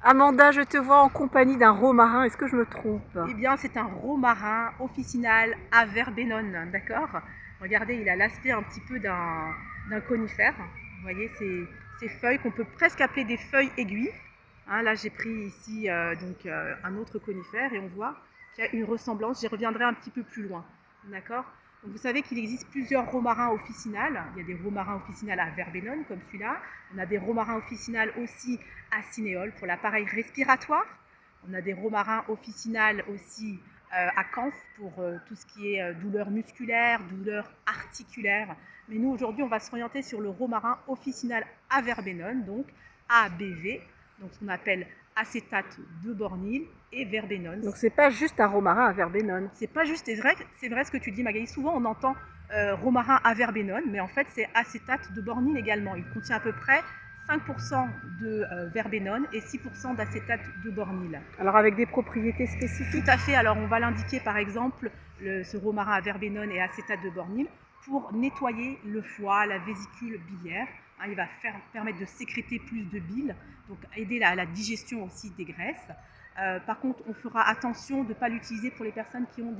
Amanda, je te vois en compagnie d'un romarin, est-ce que je me trompe? Eh bien, c'est un romarin officinal à verbenone, d'accord? Regardez, il a l'aspect un petit peu d'un conifère. Vous voyez, ces feuilles qu'on peut presque appeler des feuilles aiguilles. Hein, là, j'ai pris ici un autre conifère et on voit qu'il y a une ressemblance. J'y reviendrai un petit peu plus loin, d'accord? Donc, vous savez qu'il existe plusieurs romarins officinales. Il y a des romarins officinales à verbenone, comme celui-là. On a des romarins officinales aussi à cinéole pour l'appareil respiratoire. On a des romarins officinales aussi à Canf pour tout ce qui est douleur musculaire, douleur articulaire. Mais nous, aujourd'hui, on va s'orienter sur le romarin officinal à verbenone, donc ABV, donc ce qu'on appelle acétate de bornyle et verbenone. Donc c'est pas juste un romarin à verbenone. C'est pas juste, c'est vrai ce que tu dis, Magali. Souvent, on entend romarin à verbenone, mais en fait, c'est acétate de bornyle également. Il contient à peu près 5% de verbenone et 6% d'acétate de bornyle. Alors avec des propriétés spécifiques? Tout à fait. Alors on va l'indiquer par exemple, ce romarin à verbenone et acétate de bornyle pour nettoyer le foie, la vésicule biliaire. Hein, il va permettre de sécréter plus de bile, donc aider la digestion aussi des graisses. Par contre, on fera attention de ne pas l'utiliser pour les personnes qui ont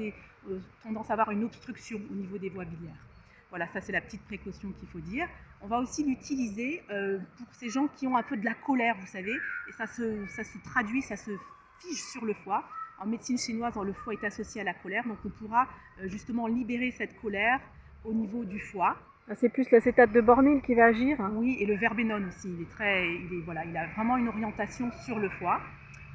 tendance à avoir une obstruction au niveau des voies biliaires. Voilà, ça c'est la petite précaution qu'il faut dire. On va aussi l'utiliser pour ces gens qui ont un peu de la colère, vous savez, et ça se traduit, ça se fige sur le foie. En médecine chinoise, le foie est associé à la colère, donc on pourra justement libérer cette colère au niveau du foie. Ah, c'est plus l'acétate de bornyle qui va agir? Oui, et le verbenone aussi, il a vraiment une orientation sur le foie.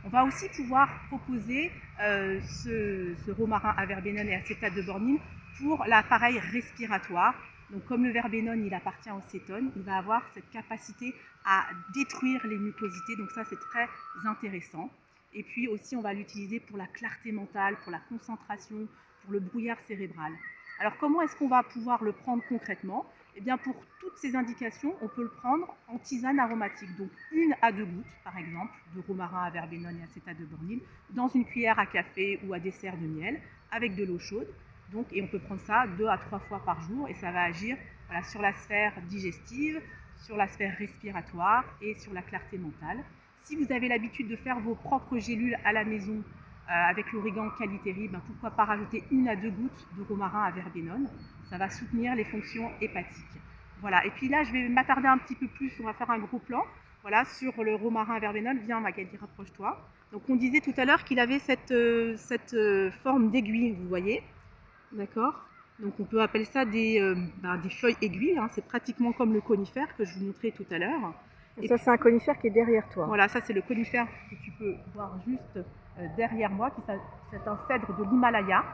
On va aussi pouvoir proposer ce romarin à verbenone et acétate de bornyle pour l'appareil respiratoire. Donc comme le verbenone, il appartient au cétone, il va avoir cette capacité à détruire les mucosités, donc ça c'est très intéressant. Et puis aussi, on va l'utiliser pour la clarté mentale, pour la concentration, pour le brouillard cérébral. Alors comment est-ce qu'on va pouvoir le prendre concrètement? Eh bien pour toutes ces indications, on peut le prendre en tisane aromatique, donc 1 à 2 gouttes par exemple de romarin à verbenone et acétate de bornyle dans une cuillère à café ou à dessert de miel avec de l'eau chaude. Donc, et on peut prendre ça 2 à 3 fois par jour et ça va agir sur la sphère digestive, sur la sphère respiratoire et sur la clarté mentale. Si vous avez l'habitude de faire vos propres gélules à la maison avec l'origan Caliterie, pourquoi pas rajouter 1 à 2 gouttes de romarin à verbenone. Ça va soutenir les fonctions hépatiques. Voilà. Et puis là, je vais m'attarder un petit peu plus, on va faire un gros plan sur le romarin à verbenone. Viens Magali, rapproche-toi. Donc on disait tout à l'heure qu'il avait cette forme d'aiguille, vous voyez. D'accord? Donc on peut appeler ça des feuilles aiguilles, hein. C'est pratiquement comme le conifère que je vous montrais tout à l'heure. Et ça, c'est un conifère qui est derrière toi. Voilà, ça c'est le conifère que tu peux voir juste derrière moi, c'est un cèdre de l'Himalaya.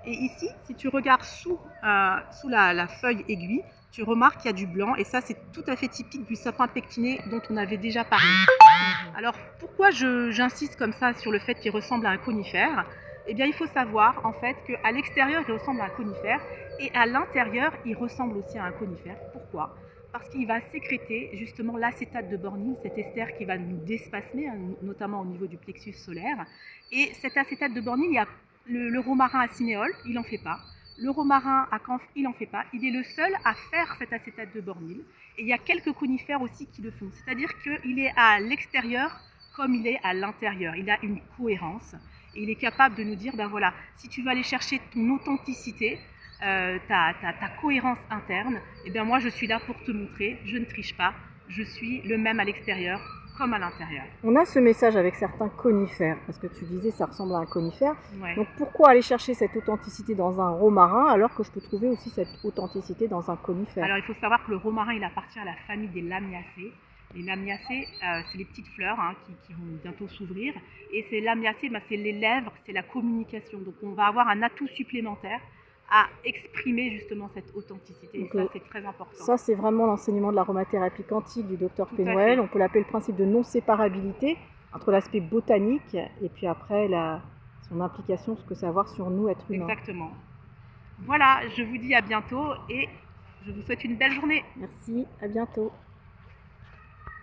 Et ici, si tu regardes sous la feuille aiguille, tu remarques qu'il y a du blanc, et ça c'est tout à fait typique du sapin pectiné dont on avait déjà parlé. Alors pourquoi j'insiste comme ça sur le fait qu'il ressemble à un conifère? Eh bien il faut savoir en fait qu'à l'extérieur il ressemble à un conifère, et à l'intérieur il ressemble aussi à un conifère. Pourquoi? Parce qu'il va sécréter justement l'acétate de bornyle, cet ester qui va nous déspasmer, notamment au niveau du plexus solaire. Et cet acétate de bornyle, il y a le romarin à cinéole, il n'en fait pas. Le romarin à camphre, il n'en fait pas. Il est le seul à faire cet acétate de bornyle. Et il y a quelques conifères aussi qui le font. C'est-à-dire qu'il est à l'extérieur comme il est à l'intérieur. Il a une cohérence. Et il est capable de nous dire, voilà, si tu veux aller chercher ton authenticité, ta cohérence interne, eh bien moi je suis là pour te montrer, je ne triche pas, je suis le même à l'extérieur comme à l'intérieur. On a ce message avec certains conifères, parce que tu disais ça ressemble à un conifère. Ouais. Donc pourquoi aller chercher cette authenticité dans un romarin alors que je peux trouver aussi cette authenticité dans un conifère? Alors il faut savoir que le romarin il appartient à la famille des lamiacées. Les lamiacées, c'est les petites fleurs qui vont bientôt s'ouvrir. Et ces lamiacées, c'est les lèvres, c'est la communication. Donc on va avoir un atout supplémentaire à exprimer justement cette authenticité. Donc, et ça, c'est très important. Ça, c'est vraiment l'enseignement de l'aromathérapie quantique du Dr Pénoël. On peut l'appeler le principe de non-séparabilité entre l'aspect botanique et puis après son implication, ce que ça va avoir sur nous, êtres humains. Exactement. Voilà, je vous dis à bientôt et je vous souhaite une belle journée. Merci, à bientôt.